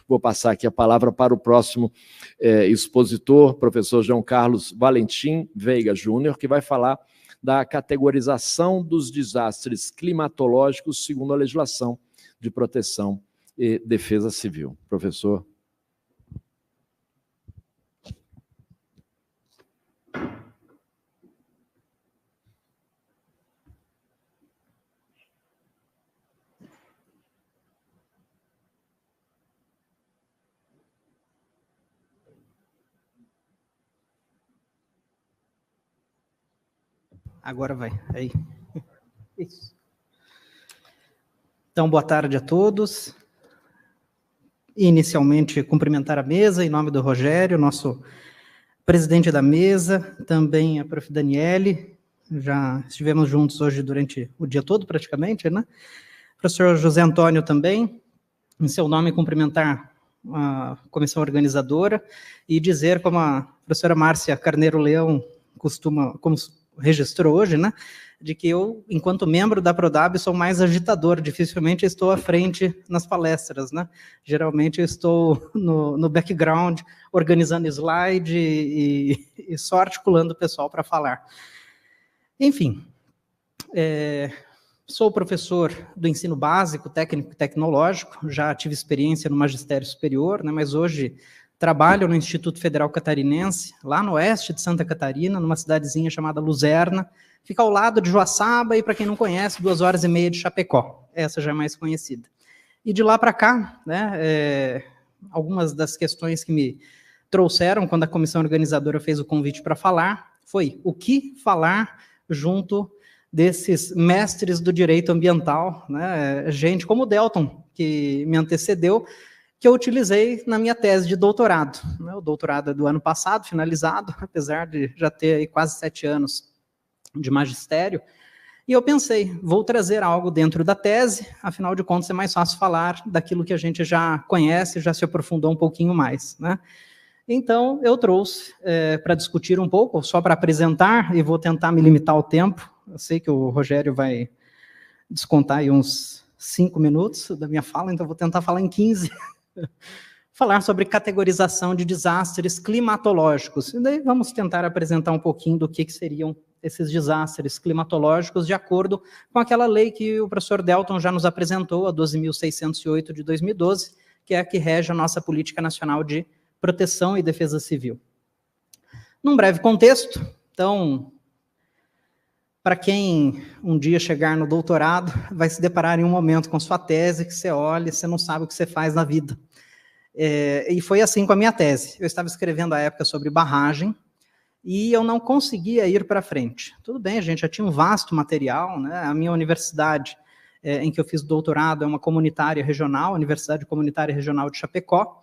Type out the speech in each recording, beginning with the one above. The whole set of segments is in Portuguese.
vou passar aqui a palavra para o próximo expositor, professor João Carlos Valentim Veiga Júnior, que vai falar da categorização dos desastres climatológicos segundo a legislação de proteção e defesa civil. Professor. Agora vai, aí. Isso. Então, boa tarde a todos. Inicialmente, cumprimentar a mesa, em nome do Rogério, nosso presidente da mesa, também a prof. Daniele, já estivemos juntos hoje durante o dia todo, praticamente, né? Professor José Antônio também, em seu nome, cumprimentar a comissão organizadora e dizer, como a professora Márcia Carneiro Leão costuma, como registrou hoje, né, de que eu, enquanto membro da Prodab, sou mais agitador, dificilmente estou à frente nas palestras, né? Geralmente eu estou no background, organizando slide e só articulando o pessoal para falar. Enfim, sou professor do ensino básico, técnico e tecnológico, já tive experiência no magistério superior, né, mas hoje trabalho no Instituto Federal Catarinense, lá no oeste de Santa Catarina, numa cidadezinha chamada Luzerna, fica ao lado de Joaçaba e, para quem não conhece, 2h30 de Chapecó, essa já é mais conhecida. E de lá para cá, né, algumas das questões que me trouxeram quando a comissão organizadora fez o convite para falar, foi o que falar junto desses mestres do direito ambiental, né, gente como o Delton, que me antecedeu, que eu utilizei na minha tese de doutorado. O doutorado é do ano passado, finalizado, apesar de já ter aí quase 7 anos de magistério, e eu pensei, vou trazer algo dentro da tese, afinal de contas é mais fácil falar daquilo que a gente já conhece, já se aprofundou um pouquinho mais, né? Então, eu trouxe para discutir um pouco, só para apresentar, e vou tentar me limitar ao tempo, eu sei que o Rogério vai descontar aí uns 5 minutos da minha fala, então vou tentar falar em 15. Falar sobre categorização de desastres climatológicos. E daí vamos tentar apresentar um pouquinho do que seriam esses desastres climatológicos de acordo com aquela lei que o professor Delton já nos apresentou, a 12.608 de 2012, que é a que rege a nossa Política Nacional de Proteção e Defesa Civil. Num breve contexto, então, para quem um dia chegar no doutorado, vai se deparar em um momento com sua tese, que você olha e você não sabe o que você faz na vida. E foi assim com a minha tese. Eu estava escrevendo à época sobre barragem e eu não conseguia ir para frente. Tudo bem, a gente já tinha um vasto material, né? A minha universidade, em que eu fiz doutorado, é uma comunitária regional, Universidade Comunitária Regional de Chapecó,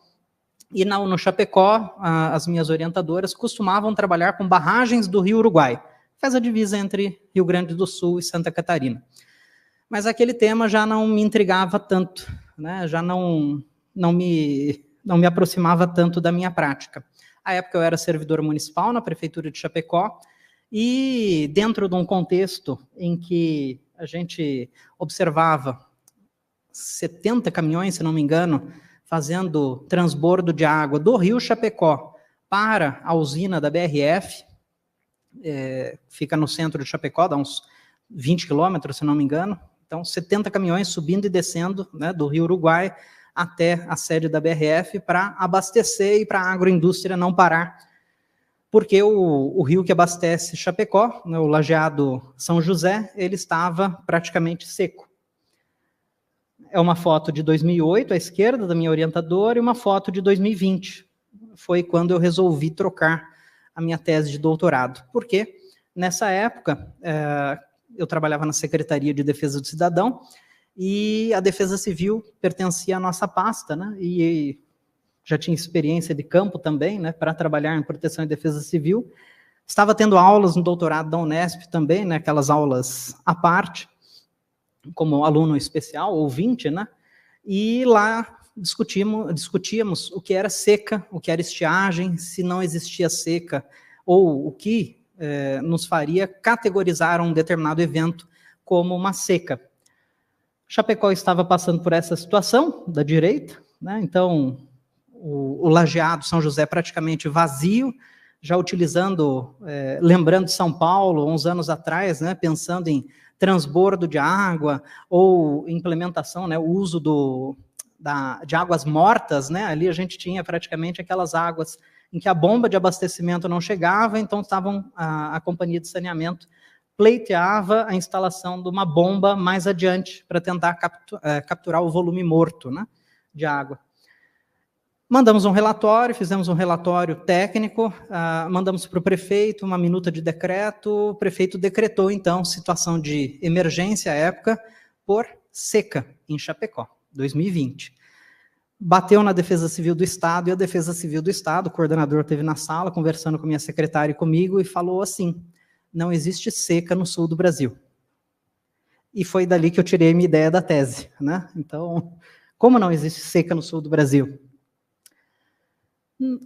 e no Chapecó, as minhas orientadoras costumavam trabalhar com barragens do Rio Uruguai, faz a divisa entre Rio Grande do Sul e Santa Catarina. Mas aquele tema já não me intrigava tanto, né? Já não me aproximava tanto da minha prática. À época eu era servidor municipal na Prefeitura de Chapecó, e dentro de um contexto em que a gente observava 70 caminhões, se não me engano, fazendo transbordo de água do rio Chapecó para a usina da BRF, fica no centro de Chapecó, dá uns 20 quilômetros, se não me engano. Então, 70 caminhões subindo e descendo, né, do Rio Uruguai até a sede da BRF para abastecer e para a agroindústria não parar, porque o rio que abastece Chapecó, né, o lajeado São José, ele estava praticamente seco. É uma foto de 2008, à esquerda, da minha orientadora, e uma foto de 2020. Foi quando eu resolvi trocar a minha tese de doutorado. Porque, nessa época, eu trabalhava na Secretaria de Defesa do Cidadão, e a Defesa Civil pertencia à nossa pasta, né? E já tinha experiência de campo também, né, para trabalhar em proteção e defesa civil. Estava tendo aulas no doutorado da Unesp também, né, aquelas aulas à parte, como aluno especial, ouvinte, né? E lá discutíamos o que era seca, o que era estiagem, se não existia seca, ou o que nos faria categorizar um determinado evento como uma seca. Chapecó estava passando por essa situação da direita, né? Então o lajeado São José praticamente vazio, já utilizando, lembrando de São Paulo, uns anos atrás, né, pensando em transbordo de água, ou implementação, né, o uso de águas mortas, né, ali a gente tinha praticamente aquelas águas em que a bomba de abastecimento não chegava, então a companhia de saneamento pleiteava a instalação de uma bomba mais adiante, para tentar capturar o volume morto, né, de água. Mandamos um relatório, fizemos um relatório técnico, mandamos para o prefeito uma minuta de decreto, o prefeito decretou, então, situação de emergência à época por seca em Chapecó, 2020. Bateu na Defesa Civil do Estado, e a Defesa Civil do Estado, o coordenador esteve na sala, conversando com minha secretária e comigo, e falou assim: não existe seca no sul do Brasil. E foi dali que eu tirei minha ideia da tese, né? Então, como não existe seca no sul do Brasil?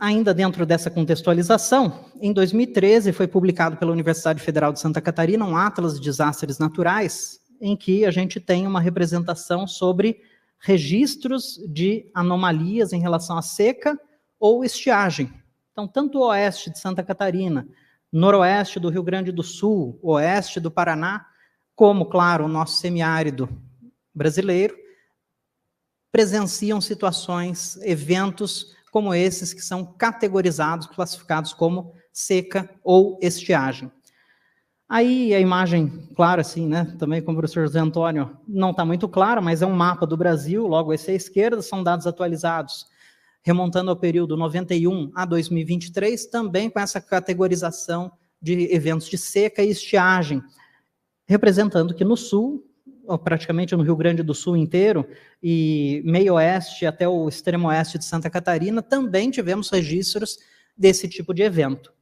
Ainda dentro dessa contextualização, em 2013 foi publicado pela Universidade Federal de Santa Catarina um Atlas de Desastres Naturais, em que a gente tem uma representação sobre registros de anomalias em relação à seca ou estiagem. Então, tanto o oeste de Santa Catarina, noroeste do Rio Grande do Sul, oeste do Paraná, como, claro, o nosso semiárido brasileiro, presenciam situações, eventos como esses que são categorizados, classificados como seca ou estiagem. Aí a imagem, claro, assim, né, também como o professor José Antônio, não está muito clara, mas é um mapa do Brasil, logo esse à esquerda, são dados atualizados, remontando ao período 91 a 2023, também com essa categorização de eventos de seca e estiagem, representando que no sul, praticamente no Rio Grande do Sul inteiro, e meio oeste até o extremo oeste de Santa Catarina, também tivemos registros desse tipo de evento.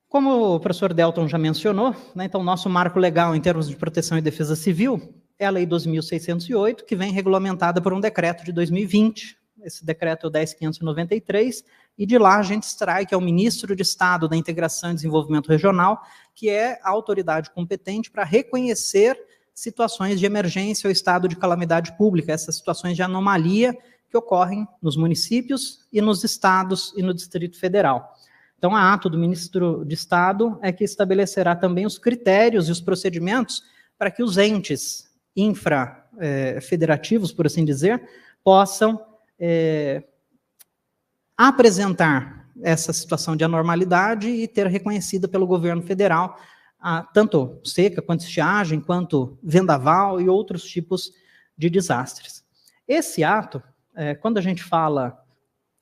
Como o professor Delton já mencionou, né, então nosso marco legal em termos de proteção e defesa civil é a Lei 12.608, que vem regulamentada por um decreto de 2020, esse decreto é o 10.593, e de lá a gente extrai que é o Ministro de Estado da Integração e Desenvolvimento Regional, que é a autoridade competente para reconhecer situações de emergência ou estado de calamidade pública, essas situações de anomalia que ocorrem nos municípios e nos estados e no Distrito Federal. Então, a ato do Ministro de Estado é que estabelecerá também os critérios e os procedimentos para que os entes infrafederativos, por assim dizer, possam apresentar essa situação de anormalidade e ter reconhecida pelo governo federal tanto seca, quanto estiagem, quanto vendaval e outros tipos de desastres. Esse ato, quando a gente fala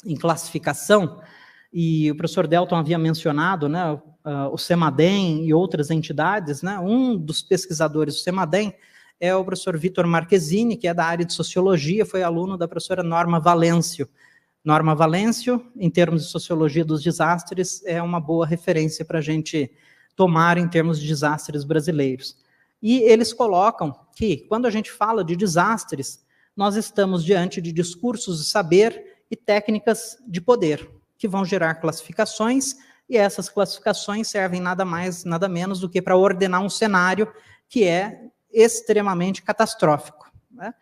em classificação, e o professor Delton havia mencionado, né, o CEMADEM e outras entidades, né, um dos pesquisadores do CEMADEM é o professor Vitor Marquezini, que é da área de Sociologia, foi aluno da professora Norma Valêncio. Norma Valêncio, em termos de Sociologia dos Desastres, é uma boa referência para a gente tomar em termos de desastres brasileiros. E eles colocam que, quando a gente fala de desastres, nós estamos diante de discursos de saber e técnicas de poder, que vão gerar classificações, e essas classificações servem nada mais, nada menos do que para ordenar um cenário que é extremamente catastrófico, né?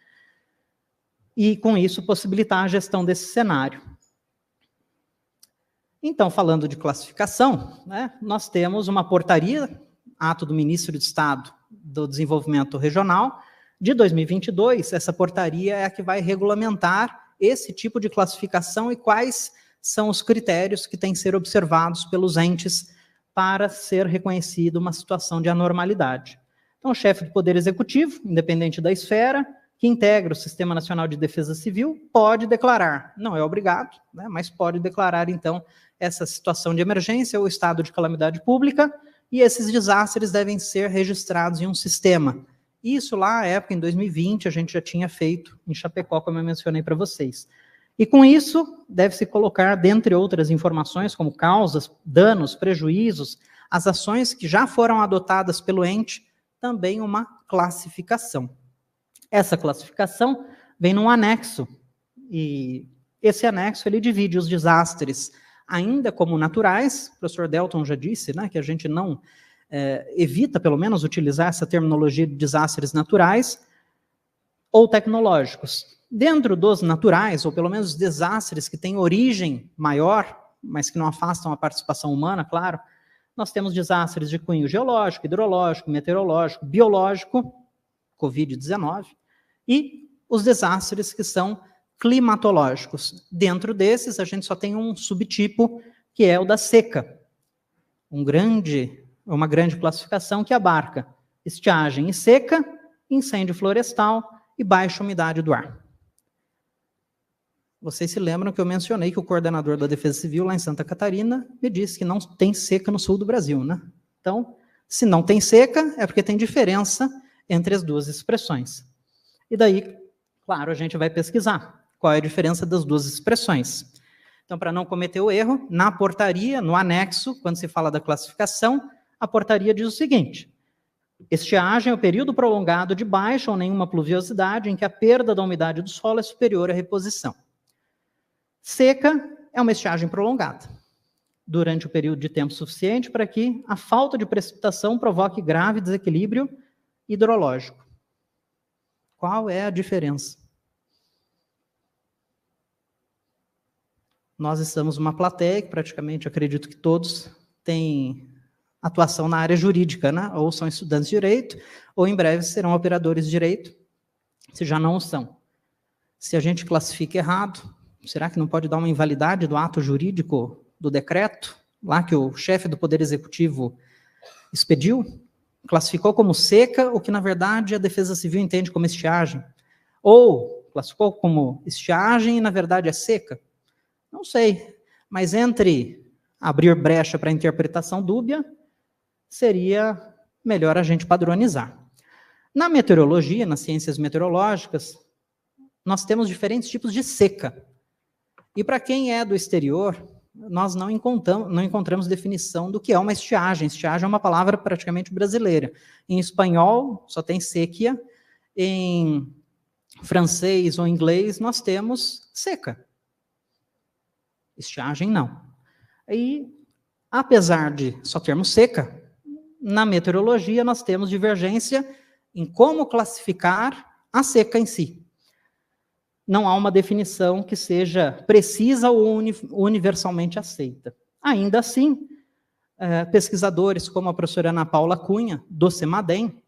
E, com isso, possibilitar a gestão desse cenário. Então, falando de classificação, né, nós temos uma portaria, ato do Ministro de Estado do Desenvolvimento Regional, de 2022, essa portaria é a que vai regulamentar esse tipo de classificação e quais são os critérios que têm que ser observados pelos entes para ser reconhecida uma situação de anormalidade. Então, o chefe do Poder Executivo, independente da esfera, que integra o Sistema Nacional de Defesa Civil, pode declarar, não é obrigado, né, mas pode declarar, então, essa situação de emergência ou estado de calamidade pública, e esses desastres devem ser registrados em um sistema. Isso lá, na época, em 2020, a gente já tinha feito em Chapecó, como eu mencionei para vocês. E com isso, deve-se colocar, dentre outras informações, como causas, danos, prejuízos, as ações que já foram adotadas pelo ente, também uma classificação. Essa classificação vem num anexo, e esse anexo ele divide os desastres ainda como naturais, o professor Delton já disse, né, que a gente não evita, pelo menos, utilizar essa terminologia de desastres naturais, ou tecnológicos. Dentro dos naturais, ou pelo menos desastres que têm origem maior, mas que não afastam a participação humana, claro, nós temos desastres de cunho geológico, hidrológico, meteorológico, biológico, Covid-19, e os desastres que são climatológicos. Dentro desses, a gente só tem um subtipo, que é o da seca. Uma grande classificação que abarca estiagem e seca, incêndio florestal e baixa umidade do ar. Vocês se lembram que eu mencionei que o coordenador da Defesa Civil lá em Santa Catarina me disse que não tem seca no sul do Brasil, né? Então, se não tem seca, é porque tem diferença entre as duas expressões. E daí, claro, a gente vai pesquisar qual é a diferença das duas expressões. Então, para não cometer o erro, na portaria, no anexo, quando se fala da classificação, a portaria diz o seguinte: estiagem é o período prolongado de baixa ou nenhuma pluviosidade em que a perda da umidade do solo é superior à reposição. Seca é uma estiagem prolongada, durante o período de tempo suficiente para que a falta de precipitação provoque grave desequilíbrio hidrológico. Qual é a diferença? Nós estamos numa plateia que praticamente, acredito que todos têm atuação na área jurídica, né? Ou são estudantes de direito, ou em breve serão operadores de direito, se já não o são. Se a gente classifica errado, será que não pode dar uma invalidade do ato jurídico do decreto, lá que o chefe do Poder Executivo expediu? Classificou como seca o que, na verdade, a Defesa Civil entende como estiagem. Ou classificou como estiagem e, na verdade, é seca? Não sei, mas entre abrir brecha para interpretação dúbia, seria melhor a gente padronizar. Na meteorologia, nas ciências meteorológicas, nós temos diferentes tipos de seca. E para quem é do exterior, nós não encontramos definição do que é uma estiagem. Estiagem é uma palavra praticamente brasileira. Em espanhol, só tem séquia. Em francês ou inglês, nós temos seca. Estiagem, não. E, apesar de só termos seca, na meteorologia nós temos divergência em como classificar a seca em si. Não há uma definição que seja precisa ou universalmente aceita. Ainda assim, pesquisadores como a professora Ana Paula Cunha, do CEMADEM,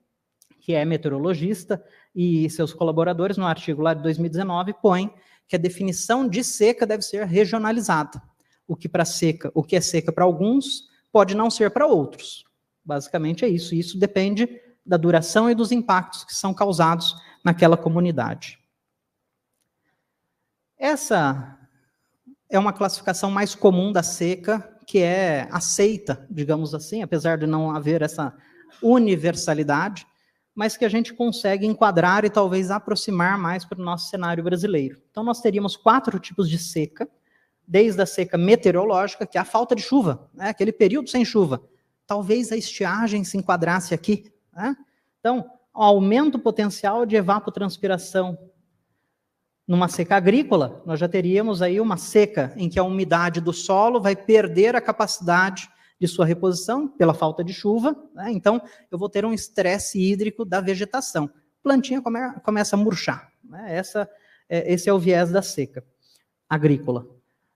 que é meteorologista, e seus colaboradores, no artigo lá de 2019, põem que a definição de seca deve ser regionalizada. O que é seca para alguns, pode não ser para outros. Basicamente é isso. Isso depende da duração e dos impactos que são causados naquela comunidade. Essa é uma classificação mais comum da seca, que é aceita, digamos assim, apesar de não haver essa universalidade, mas que a gente consegue enquadrar e talvez aproximar mais para o nosso cenário brasileiro. Então, nós teríamos 4 tipos de seca, desde a seca meteorológica, que é a falta de chuva, né? Aquele período sem chuva. Talvez a estiagem se enquadrasse aqui, né? Então, o aumento potencial de evapotranspiração. Numa seca agrícola, nós já teríamos aí uma seca em que a umidade do solo vai perder a capacidade de sua reposição pela falta de chuva, né? Então, eu vou ter um estresse hídrico da vegetação. Plantinha começa a murchar, né? Esse é o viés da seca agrícola.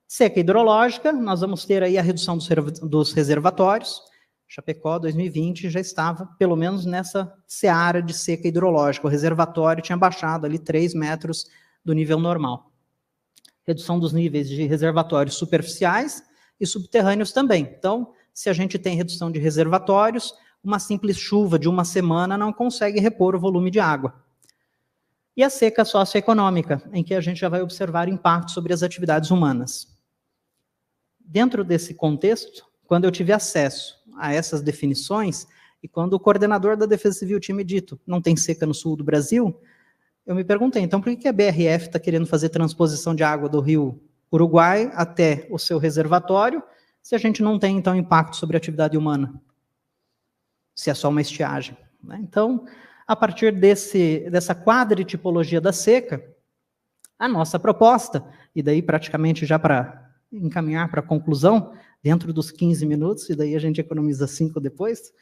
Seca hidrológica, nós vamos ter aí a redução dos reservatórios. Chapecó, 2020, já estava, pelo menos nessa seara de seca hidrológica. O reservatório tinha baixado ali 3 metros do nível normal. Redução dos níveis de reservatórios superficiais e subterrâneos também. Então, se a gente tem redução de reservatórios, uma simples chuva de uma semana não consegue repor o volume de água. E a seca socioeconômica, em que a gente já vai observar impacto sobre as atividades humanas. Dentro desse contexto, quando eu tive acesso a essas definições, e quando o coordenador da Defesa Civil tinha me dito, não tem seca no sul do Brasil, eu me perguntei, então por que a BRF está querendo fazer transposição de água do rio Uruguai até o seu reservatório, se a gente não tem, então, impacto sobre a atividade humana? Se é só uma estiagem, né? Então, a partir dessa quadritipologia da seca, a nossa proposta, e daí praticamente já para encaminhar para a conclusão, dentro dos 15 minutos, e daí a gente economiza 5 depois,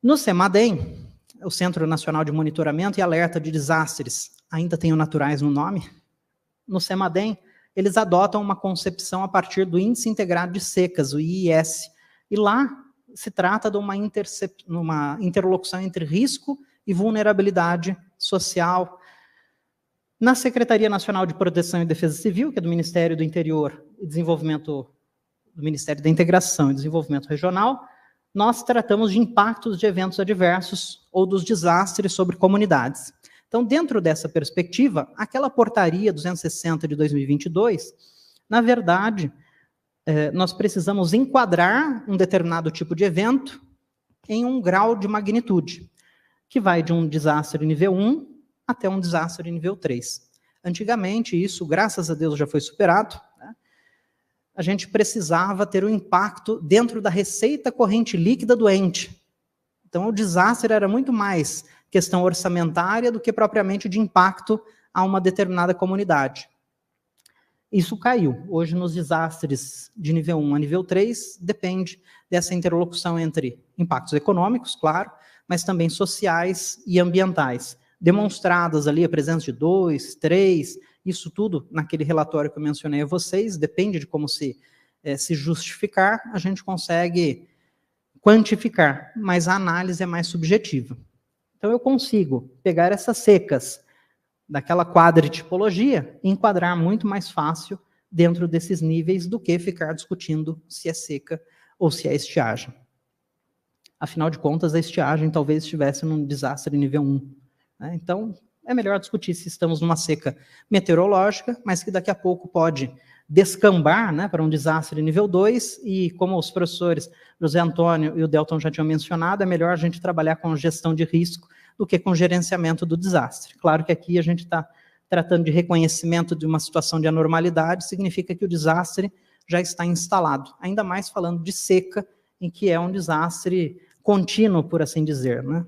no CEMADEM, o Centro Nacional de Monitoramento e Alerta de Desastres, ainda tem o naturais no nome, no CEMADEM, eles adotam uma concepção a partir do Índice Integrado de Secas, o IIS, e lá se trata de uma interlocução entre risco e vulnerabilidade social. Na Secretaria Nacional de Proteção e Defesa Civil, que é do Ministério do Interior e Desenvolvimento, do Ministério da Integração e Desenvolvimento Regional, nós tratamos de impactos de eventos adversos ou dos desastres sobre comunidades. Então, dentro dessa perspectiva, aquela portaria 260 de 2022, na verdade, nós precisamos enquadrar um determinado tipo de evento em um grau de magnitude, que vai de um desastre nível 1 até um desastre nível 3. Antigamente, isso, graças a Deus, já foi superado, né? A gente precisava ter um impacto dentro da receita corrente líquida do ente. Então, o desastre era muito mais questão orçamentária do que propriamente de impacto a uma determinada comunidade. Isso caiu. Hoje, nos desastres de nível 1 a nível 3, depende dessa interlocução entre impactos econômicos, claro, mas também sociais e ambientais, demonstradas ali a presença de 2, 3, isso tudo naquele relatório que eu mencionei a vocês, depende de como se justificar, a gente consegue quantificar, mas a análise é mais subjetiva. Então, eu consigo pegar essas secas daquela quadritipologia e enquadrar muito mais fácil dentro desses níveis do que ficar discutindo se é seca ou se é estiagem. Afinal de contas, a estiagem talvez estivesse num desastre nível 1. Né? Então, é melhor discutir se estamos numa seca meteorológica, mas que daqui a pouco pode descambar, né, para um desastre nível 2, e como os professores José Antônio e o Delton já tinham mencionado, é melhor a gente trabalhar com gestão de risco do que com gerenciamento do desastre. Claro que aqui a gente está tratando de reconhecimento de uma situação de anormalidade, significa que o desastre já está instalado, ainda mais falando de seca, em que é um desastre contínuo, por assim dizer, né?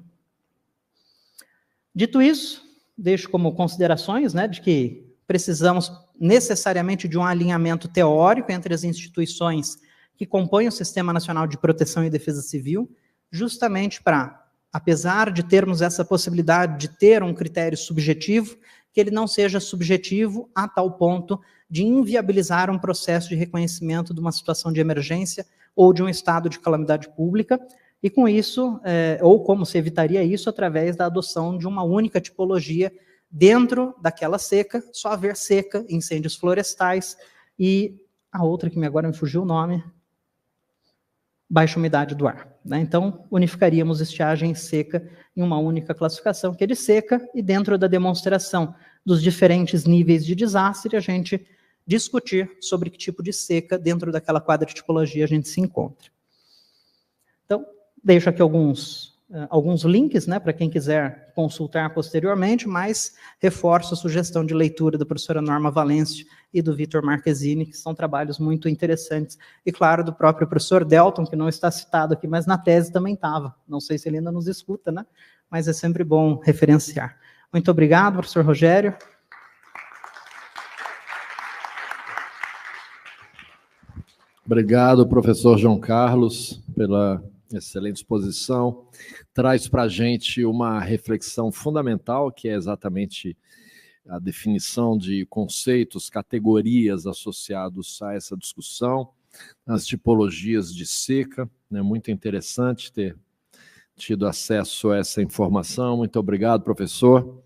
Dito isso, deixo como considerações, né, de que precisamos necessariamente de um alinhamento teórico entre as instituições que compõem o Sistema Nacional de Proteção e Defesa Civil, justamente para, apesar de termos essa possibilidade de ter um critério subjetivo, que ele não seja subjetivo a tal ponto de inviabilizar um processo de reconhecimento de uma situação de emergência ou de um estado de calamidade pública, e com isso, ou como se evitaria isso, através da adoção de uma única tipologia dentro daquela seca, só haver seca, incêndios florestais, e a outra que agora me fugiu o nome, baixa umidade do ar. Né? Então, unificaríamos estiagem e seca em uma única classificação, que é de seca, e dentro da demonstração dos diferentes níveis de desastre, a gente discutir sobre que tipo de seca dentro daquela quadritipologia a gente se encontra. Então, deixo aqui alguns links, né, para quem quiser consultar posteriormente, mas reforço a sugestão de leitura da professora Norma Valêncio e do Vitor Marquezine, que são trabalhos muito interessantes, e claro, do próprio professor Delton, que não está citado aqui, mas na tese também estava. Não sei se ele ainda nos escuta, né, mas é sempre bom referenciar. Muito obrigado, professor Rogério. Obrigado, professor João Carlos, pela excelente exposição. Traz para a gente uma reflexão fundamental, que é exatamente a definição de conceitos, categorias associados a essa discussão, as tipologias de seca. É muito interessante ter tido acesso a essa informação. Muito obrigado, professor.